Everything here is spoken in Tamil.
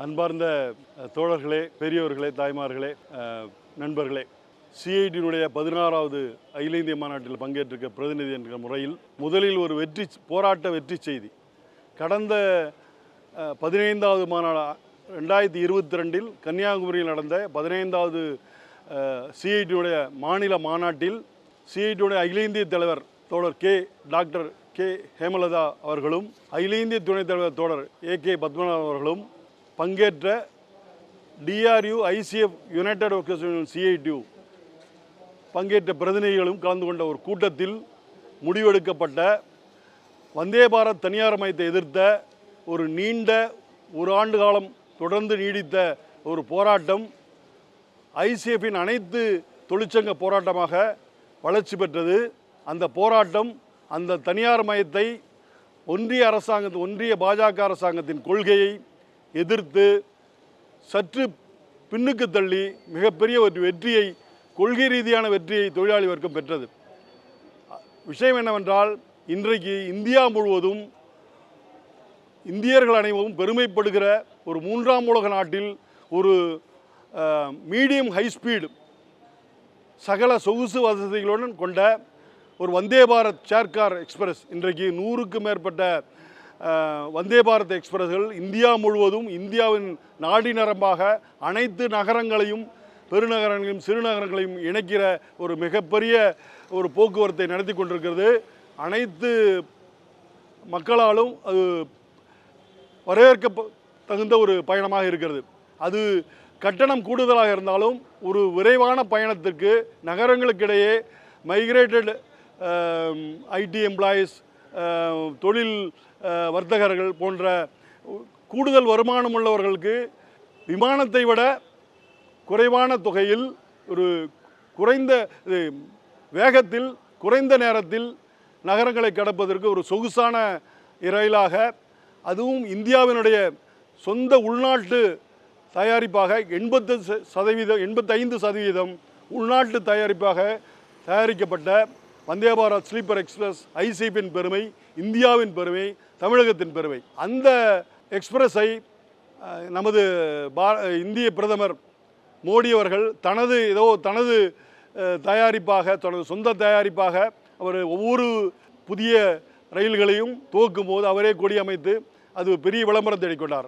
அன்பார்ந்த தோழர்களே, பெரியோர்களே, தாய்மார்களே, நண்பர்களே, சிஐடியினுடைய 16வது அகில இந்திய மாநாட்டில் பங்கேற்றிருக்க பிரதிநிதி என்ற முறையில் முதலில் ஒரு போராட்ட வெற்றி செய்தி. கடந்த 15வது மாநாடு 2022 கன்னியாகுமரியில் நடந்த 15வது சிஐடியுடைய மாநில மாநாட்டில் சிஐடியுடைய அகில இந்திய தலைவர் தோழர் டாக்டர் கே ஹேமலதா அவர்களும் அகில இந்திய துணைத் தலைவர் தோழர் AK பத்மநாபன் அவர்களும் பங்கேற்ற DRU ICF United workers union CITU பங்கேற்ற பிரதிநிதிகளும் கலந்து கொண்ட ஒரு கூட்டத்தில் முடிவெடுக்கப்பட்ட வந்தே பாரத் தனியார் மயத்தை எதிர்த்த ஒரு நீண்ட ஒரு ஆண்டு காலம் தொடர்ந்து நீடித்த ஒரு போராட்டம் ICFின் அனைத்து தொழிற்சங்க போராட்டமாக வளர்ச்சி பெற்றது. அந்த போராட்டம் அந்த தனியார் மயத்தை ஒன்றிய பாஜக அரசாங்கத்தின் கொள்கையை எதிர்த்து சற்று பின்னுக்கு தள்ளி மிகப்பெரிய ஒரு வெற்றியை, கொள்கை ரீதியான வெற்றியை தொழிலாளி வர்க்கம் பெற்றது. விஷயம் என்னவென்றால், இன்றைக்கு இந்தியா முழுவதும் இந்தியர்கள் அனைவரும் பெருமைப்படுகிற ஒரு 3ஆம் உலக நாட்டில் ஒரு மீடியம் ஹை ஸ்பீடு சகல சொகுசு வசதிகளுடன் கொண்ட ஒரு வந்தே பாரத் சேர்கார் எக்ஸ்பிரஸ், இன்றைக்கு 100க்கும் மேற்பட்ட வந்தே பாரத் எக்ஸ்பிரஸ்கள் இந்தியா முழுவதும் இந்தியாவின் நாடி நரம்பாக அனைத்து நகரங்களையும், பெருநகரங்களையும் சிறுநகரங்களையும் இணைக்கிற ஒரு மிகப்பெரிய ஒரு போக்குவரத்தை நடத்தி கொண்டிருக்கிறது. அனைத்து மக்களாலும் அது வரவேற்க தகுந்த ஒரு பயணமாக இருக்கிறது. அது கட்டணம் கூடுதலாக இருந்தாலும் ஒரு விரைவான பயணத்திற்கு நகரங்களுக்கிடையே மைக்ரேட்டட் IT எம்ப்ளாயீஸ், தொழில் வர்த்தகர்கள் போன்ற கூடுதல் வருமானம் உள்ளவர்களுக்கு விமானத்தை விட குறைவான தொகையில் ஒரு குறைந்த வேகத்தில் குறைந்த நேரத்தில் நகரங்களை கடப்பதற்கு ஒரு சொகுசான ரயிலாக, அதுவும் இந்தியாவினுடைய சொந்த உள்நாட்டு தயாரிப்பாக 85% உள்நாட்டு தயாரிப்பாக தயாரிக்கப்பட்ட வந்தே பாரத் ஸ்லீப்பர் எக்ஸ்பிரஸ் ICFின் பெருமை, இந்தியாவின் பெருமை, தமிழகத்தின் பெருமை. அந்த எக்ஸ்பிரஸை நமது இந்திய பிரதமர் மோடி அவர்கள் தனது தயாரிப்பாக, தனது சொந்த தயாரிப்பாக அவர் ஒவ்வொரு புதிய ரயில்களையும் துவக்கும் போது அவரே கொடி அமைத்து அது பெரிய விளம்பரம் தேடிக்கொண்டார்.